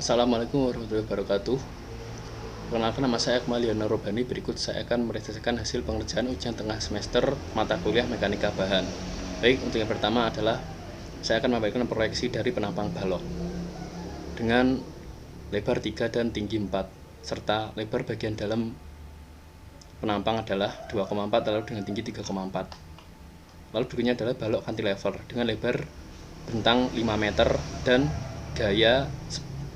Assalamualaikum warahmatullahi wabarakatuh. Perkenalkan, nama saya Akmal Yana Robani. Berikut saya akan merealisasikan hasil pengerjaan ujian tengah semester mata kuliah mekanika bahan. Baik, untuk yang pertama adalah saya akan memberikan proyeksi dari penampang balok dengan lebar 3 dan tinggi 4, serta lebar bagian dalam penampang adalah 2,4 lalu dengan tinggi 3,4. Lalu berikutnya adalah balok cantilever dengan lebar bentang 5 meter dan gaya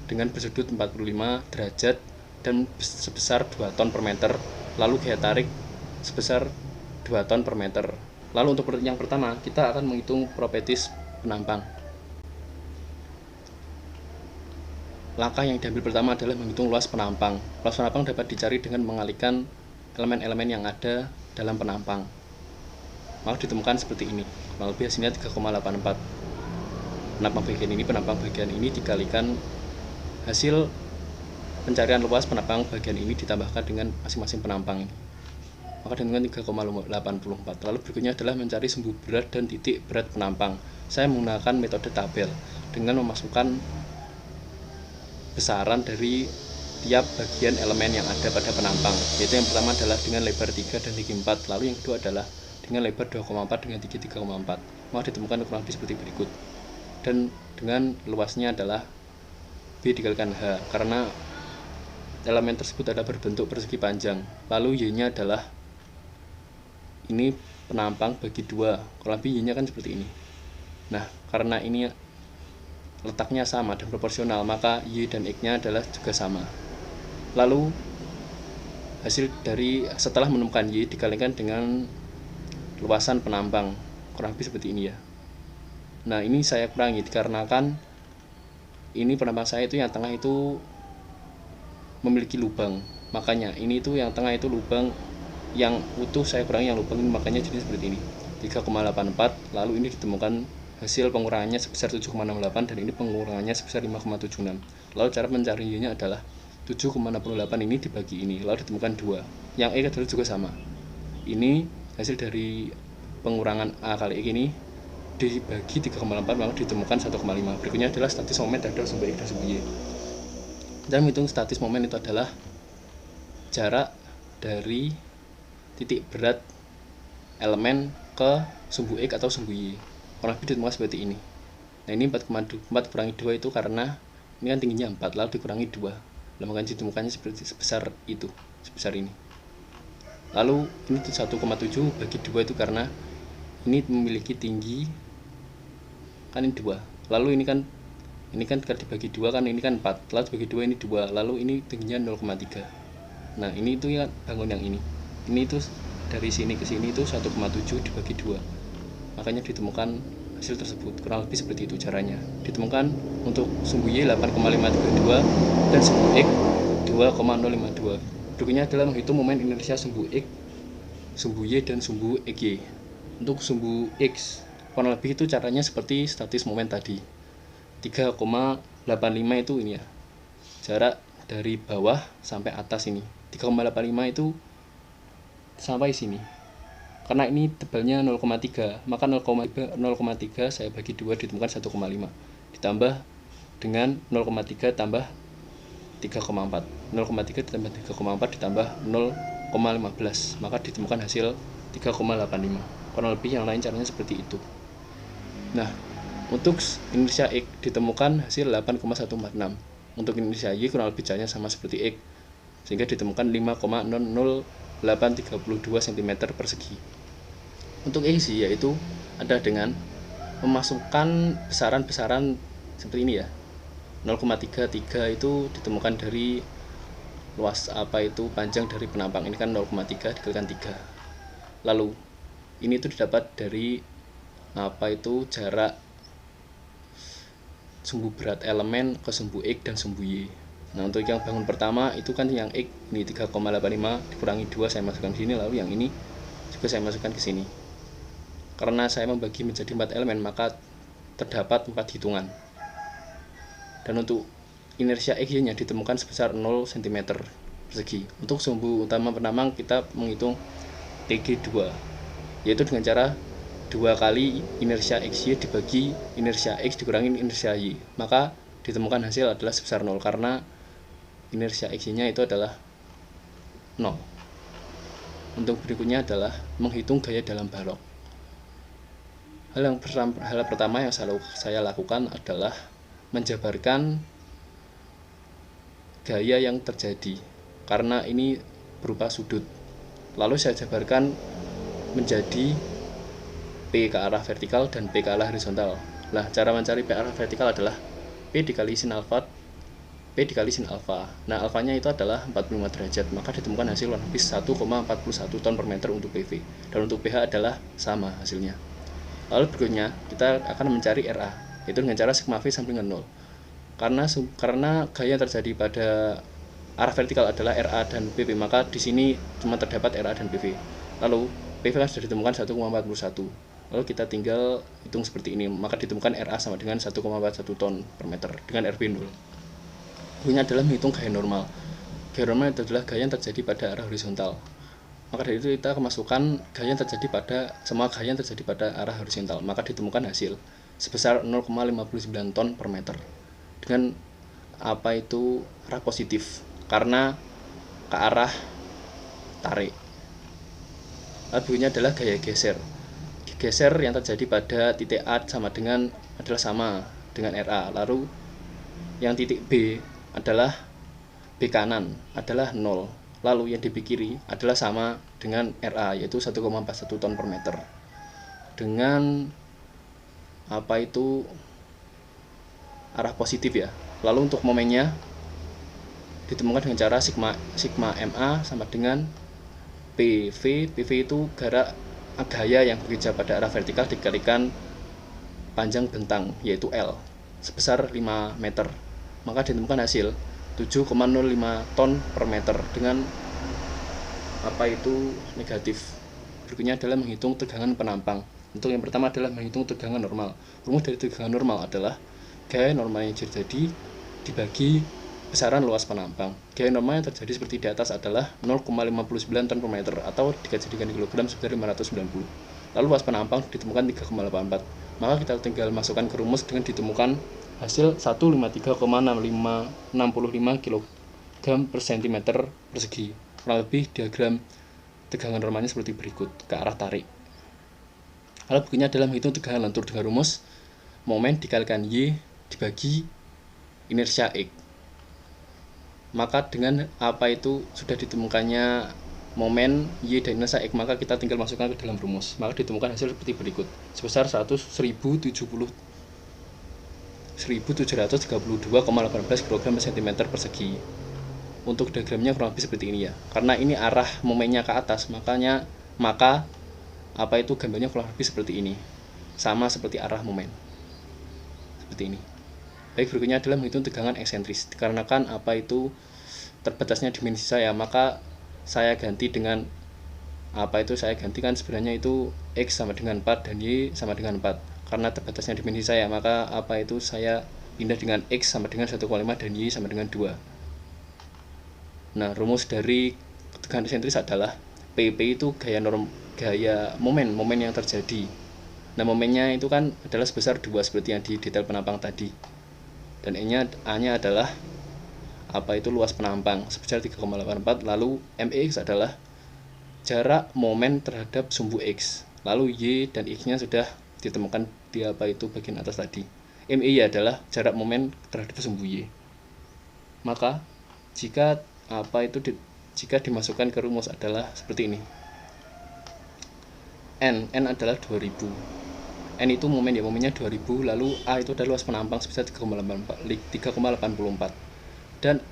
dengan bersudut 45 derajat dan sebesar 2 ton per meter, lalu gaya tarik sebesar 2 ton per meter. Lalu untuk yang pertama, kita akan menghitung properties penampang. Langkah yang diambil pertama adalah menghitung luas penampang. Luas penampang dapat dicari dengan mengalihkan elemen-elemen yang ada dalam penampang. Maka ditemukan seperti ini, kurang lebih hasilnya 3,84. Penampang bagian ini dikalikan hasil pencarian luas penampang bagian ini ditambahkan dengan masing-masing penampang ini, maka dengan 3,84. Lalu berikutnya adalah mencari sumbu berat dan titik berat penampang. Saya menggunakan metode tabel dengan memasukkan besaran dari tiap bagian elemen yang ada pada penampang, yaitu yang pertama adalah dengan lebar 3 dan tinggi 4, lalu yang kedua adalah dengan lebar 2,4 dengan tinggi 3,4. Maka ditemukan kurang lebih seperti berikut. Dan dengan luasnya adalah B dikalikan H, karena elemen tersebut adalah berbentuk persegi panjang. Lalu Y-nya adalah ini penampang bagi 2, kurang lebih Y-nya kan seperti ini. Nah, karena ini letaknya sama dan proporsional, maka Y dan X-nya adalah juga sama. Lalu hasil dari setelah menemukan Y dikalikan dengan luasan penampang, kurang lebih seperti ini ya. Nah, ini saya kurangi dikarenakan ini penampang saya itu yang tengah itu memiliki lubang, makanya ini itu yang tengah itu lubang, yang utuh saya kurangi yang lubang ini, makanya jadi seperti ini 3,84. lalu ini ditemukan hasil pengurangannya sebesar 7,68 dan ini pengurangannya sebesar 5,76. lalu cara mencarinya adalah 7,68 ini dibagi ini, lalu ditemukan 2. Yang X adalah juga sama, ini hasil dari pengurangan A kali X ini dibagi 3,4, maka ditemukan 1,5. Berikutnya adalah statis momen terhadap sumbu X dan sumbu Y. Dan menghitung statis momen itu adalah jarak dari titik berat elemen ke sumbu X atau sumbu Y. Kurang lebih ditemukan seperti ini. Nah, ini 4,4 kurangi 2 itu karena ini kan tingginya 4, lalu dikurangi 2. Lalu maka ditemukannya seperti sebesar itu, sebesar ini. Lalu ini 1,7 bagi 2 itu karena ini memiliki tinggi kan ini 2, lalu ini kan kalau dibagi 2 kan ini kan 4, lalu dibagi 2 ini 2, lalu ini tingginya 0,3. nah, ini itu ya bangun yang ini itu dari sini ke sini itu 1,7 dibagi 2, makanya ditemukan hasil tersebut. Kurang lebih seperti itu caranya. Ditemukan untuk sumbu Y 8,532 dan sumbu X 2,052. Berikutnya adalah menghitung momen inersia sumbu X, sumbu Y, dan sumbu XY. Untuk sumbu X kurang lebih itu caranya seperti statis momen tadi, 3,85 itu ini ya, jarak dari bawah sampai atas ini 3,85 itu sampai sini. Karena ini tebalnya 0,3, maka 0,3 saya bagi 2 ditemukan 1,5, ditambah dengan 0,3 tambah 3,4, 0,3 ditambah 3,4 ditambah 0,15, maka ditemukan hasil 3,85. kurang lebih yang lain caranya seperti itu. Nah, untuk inersia X ditemukan hasil 8,146. Untuk inersia Y kurang lebih caranya sama seperti X, sehingga ditemukan 5,00832 cm persegi. Untuk X yaitu ada dengan memasukkan besaran-besaran seperti ini ya. 0,33 itu ditemukan dari luas panjang dari penampang, ini kan 0,3 dikalikan 3. Lalu ini itu didapat dari jarak sumbu berat elemen ke sumbu X dan sumbu Y. Nah, untuk yang bangun pertama itu kan yang X ini 3,85 dikurangi 2 saya masukkan ke sini, lalu yang ini juga saya masukkan ke sini. Karena saya membagi menjadi 4 elemen, maka terdapat 4 hitungan. Dan untuk inersia X-nya ditemukan sebesar 0 cm persegi. Untuk sumbu utama penampang kita menghitung TG2, yaitu dengan cara 2 kali inersia XY dibagi inersia X dikurangi inersia Y, maka ditemukan hasil adalah sebesar 0 karena inersia X-nya itu adalah 0. Untuk berikutnya adalah menghitung gaya dalam balok. Hal pertama yang saya lakukan adalah menjabarkan gaya yang terjadi, karena ini berupa sudut. Lalu saya jabarkan menjadi P ke arah vertikal dan P ke arah horizontal. Nah, cara mencari P arah vertikal adalah P dikali sin alfa, P dikali sin alfa. Nah, alfanya itu adalah 45 derajat, maka ditemukan hasil kurang lebih 1,41 ton per meter untuk PV. Dan untuk pH adalah sama hasilnya. Lalu berikutnya, kita akan mencari RA, yaitu dengan cara sigma V sama dengan 0. Karena gaya yang terjadi pada arah vertikal adalah RA dan PV, maka di sini cuma terdapat RA dan PV. Lalu PV kan sudah ditemukan 1,41. Lalu kita tinggal hitung seperti ini, maka ditemukan RA sama dengan 1,41 ton per meter dengan RB 0. Ini adalah menghitung gaya normal. Gaya normal itu adalah gaya yang terjadi pada arah horizontal. Maka dari itu kita masukkan gaya yang terjadi pada semua gaya yang terjadi pada arah horizontal, maka ditemukan hasil sebesar 0,59 ton per meter dengan apa itu arah positif karena ke arah tarik. Lalu adalah gaya geser. Geser yang terjadi pada titik A sama dengan RA. Lalu yang titik B adalah B kanan adalah 0. Lalu yang di B kiri adalah sama dengan RA, yaitu 1,41 ton per meter. Dengan apa itu arah positif ya. Lalu untuk momennya ditemukan dengan cara sigma MA sama dengan PV. PV itu gaya yang bekerja pada arah vertikal dikalikan panjang bentang, yaitu L, sebesar 5 meter. Maka ditemukan hasil 7,05 ton per meter dengan apa itu negatif. Berikutnya adalah menghitung tegangan penampang. Untuk yang pertama adalah menghitung tegangan normal. Rumus dari tegangan normal adalah gaya normal yang terjadi dibagi besaran luas penampang. Gaya normal yang terjadi seperti di atas adalah 0,59 ton per meter atau dijadikan kilogram sekitar 590. Lalu luas penampang ditemukan 3,84. Maka kita tinggal masukkan ke rumus dengan ditemukan hasil 153,65 kg per cm persegi. Kurang lebih diagram tegangan normalnya seperti berikut ke arah tarik. Lalu berikutnya adalah menghitung tegangan lentur dengan rumus momen dikalikan Y dibagi inersia X. Maka dengan apa itu sudah ditemukannya momen Y dan inersia X, maka kita tinggal masukkan ke dalam rumus. Maka ditemukan hasil seperti berikut sebesar 1732,18 kg per cm persegi. Untuk diagramnya kurang lebih seperti ini ya. Karena ini arah momennya ke atas, maka apa itu gambarnya kurang lebih seperti ini. Sama seperti arah momen. Seperti ini. Baik, berikutnya adalah menghitung tegangan eksentris. Dikarenakan apa itu terbatasnya dimensi saya, maka saya ganti dengan apa itu saya gantikan sebenarnya itu X sama dengan 4 dan Y sama dengan 4. Karena terbatasnya dimensi saya, maka apa itu saya pindah dengan X sama dengan 1,5 dan Y sama dengan 2. Nah, rumus dari tegangan eksentris adalah PP itu gaya momen yang terjadi. Nah, momennya itu kan adalah sebesar 2 seperti yang di detail penampang tadi. Dan A-nya adalah apa itu luas penampang sebesar 3,84. Lalu MEX adalah jarak momen terhadap sumbu X. Lalu Y dan X-nya sudah ditemukan di apa itu bagian atas tadi. ME adalah jarak momen terhadap sumbu Y. Maka jika dimasukkan ke rumus adalah seperti ini. N adalah 2000. N itu momennya 2000, lalu A itu adalah luas penampang sebesar 3,84. Dan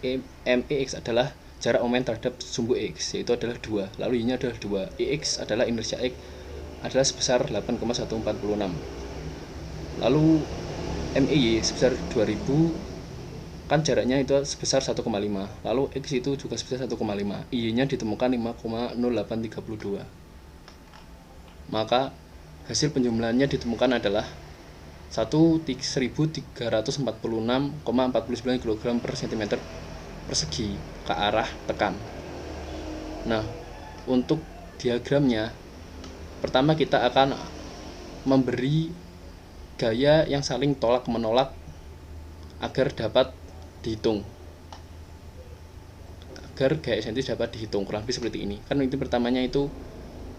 MEX adalah jarak momen terhadap sumbu X, yaitu adalah 2. Lalu Y-nya adalah 2. EX adalah inersia X adalah sebesar 8,146. Lalu MEY sebesar 2000, kan jaraknya itu sebesar 1,5. Lalu X itu juga sebesar 1,5. Y-nya ditemukan 5,0832. Maka hasil penjumlahannya ditemukan adalah 1346,49 kg per cm persegi ke arah tekan. Nah, untuk diagramnya pertama kita akan memberi gaya yang saling tolak menolak agar dapat dihitung, agar gaya eksentris dapat dihitung, kurang lebih seperti ini. Kan itu pertamanya itu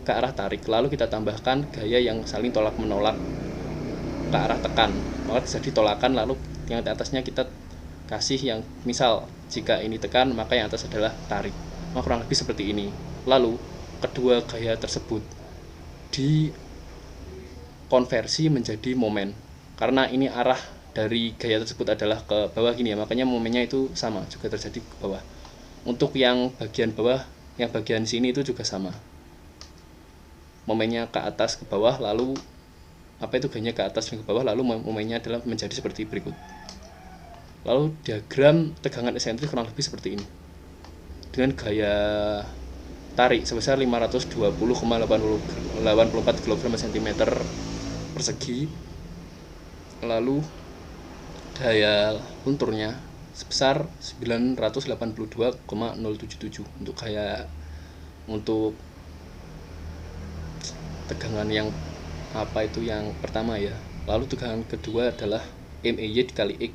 ke arah tarik, lalu kita tambahkan gaya yang saling tolak menolak ke arah tekan, maka jadi tolakan, lalu yang di atasnya kita kasih yang misal jika ini tekan maka yang atas adalah tarik, maka kurang lebih seperti ini. Lalu kedua gaya tersebut dikonversi menjadi momen, karena ini arah dari gaya tersebut adalah ke bawah gini ya, makanya momennya itu sama juga terjadi ke bawah. Untuk yang bagian bawah, yang bagian sini itu juga sama, momennya ke atas ke bawah, lalu gayanya ke atas dan ke bawah, lalu momennya adalah menjadi seperti berikut. Lalu diagram tegangan eksentris kurang lebih seperti ini, dengan gaya tarik sebesar 520,84 kg/cm persegi, lalu daya lunturnya sebesar 982,077 untuk tegangan yang yang pertama ya. Lalu tegangan kedua adalah MeY dikali X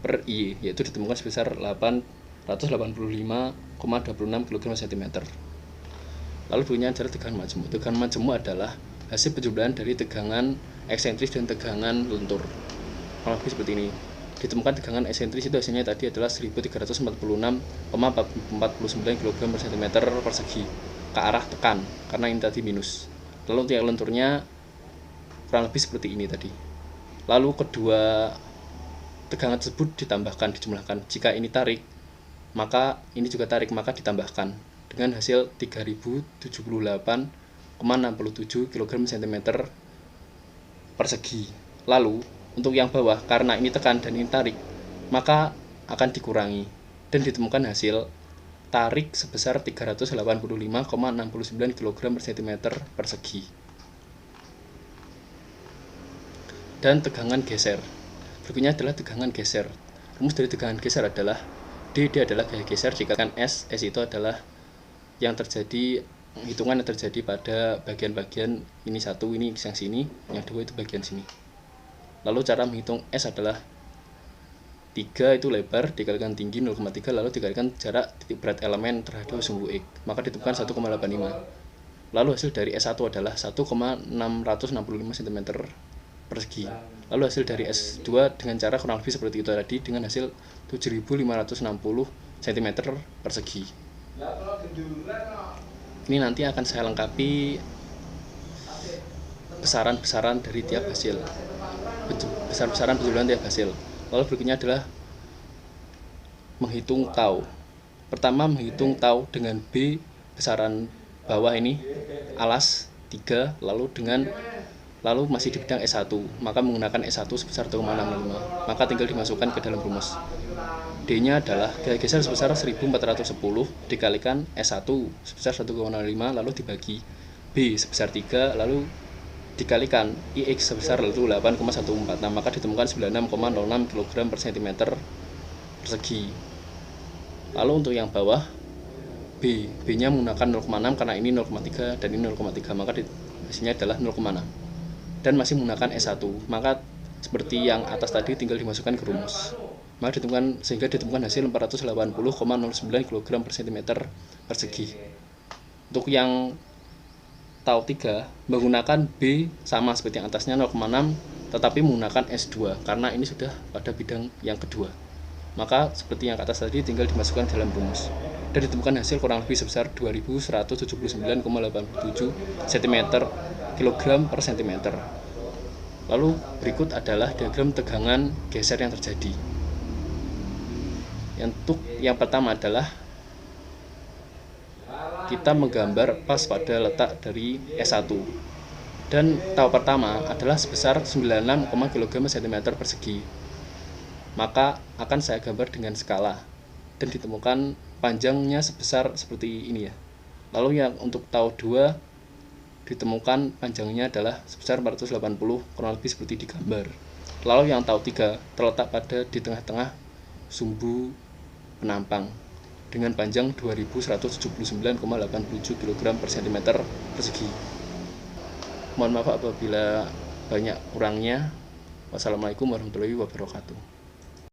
per I, yaitu ditemukan sebesar 885,26 kg/cm. Lalu berikutnya adalah tegangan majemuk. Tegangan majemuk adalah hasil penjumlahan dari tegangan eksentris dan tegangan luntur. Kurang lebih seperti ini. Ditemukan tegangan eksentris itu hasilnya tadi adalah 1346,49 kg/cm persegi ke arah tekan, karena ini tadi minus. Lalu untuk lenturnya kurang lebih seperti ini tadi. Lalu kedua tegangan tersebut ditambahkan, dijumlahkan. Jika ini tarik, maka ini juga tarik, maka ditambahkan dengan hasil 3078,67 kg/cm persegi. Lalu untuk yang bawah, karena ini tekan dan ini tarik, maka akan dikurangi dan ditemukan hasil tarik sebesar 385,69 kg/cm persegi. Dan tegangan geser. Berikutnya adalah tegangan geser. Rumus dari tegangan geser adalah D adalah gaya geser dikalikan S itu adalah yang terjadi, hitungan yang terjadi pada bagian-bagian ini satu, ini yang sini, yang dua itu bagian sini. Lalu cara menghitung S adalah 3 itu lebar dikalikan tinggi 0,3, lalu dikalikan jarak titik berat elemen terhadap sumbu X, maka ditemukan 1,85. Lalu hasil dari S1 adalah 1,665 cm persegi. Lalu hasil dari S2 dengan cara kurang lebih seperti itu tadi, dengan hasil 7560 cm persegi. Ini nanti akan saya lengkapi besaran-besaran dari tiap hasil, besaran penjualan tiap hasil. Lalu berikutnya adalah menghitung tau. Pertama menghitung tau dengan B besaran bawah ini alas 3, lalu masih di bidang S1, maka menggunakan S1 sebesar 1,65, maka tinggal dimasukkan ke dalam rumus. D nya adalah gaya geser sebesar 1410 dikalikan S1 sebesar 1,05, lalu dibagi B sebesar 3, lalu dikalikan IX sebesar 8,14, nah maka ditemukan 96,06 kg/cm persegi. Lalu untuk yang bawah, B nya menggunakan 0,6 karena ini 0,3 dan ini 0,3, maka hasilnya adalah 0,6 dan masih menggunakan S1, maka seperti yang atas tadi tinggal dimasukkan ke rumus, maka sehingga ditemukan hasil 480,09 kg/cm persegi. Untuk yang tau 3 menggunakan B sama seperti yang atasnya 0,6, tetapi menggunakan S2 karena ini sudah pada bidang yang kedua, maka seperti yang atas tadi tinggal dimasukkan dalam rumus dan ditemukan hasil kurang lebih sebesar 2179,87 kg/cm. Lalu berikut adalah diagram tegangan geser yang terjadi. Untuk yang pertama adalah kita menggambar pas pada letak dari S1, dan tau pertama adalah sebesar 96 kg/cm persegi, maka akan saya gambar dengan skala dan ditemukan panjangnya sebesar seperti ini ya. Lalu yang untuk tau 2 ditemukan panjangnya adalah sebesar 480, kurang lebih seperti di gambar. Lalu yang tau 3 terletak di tengah-tengah sumbu penampang dengan panjang 2179,87 kg/cm persegi. Mohon maaf apabila banyak kurangnya. Wassalamualaikum warahmatullahi wabarakatuh.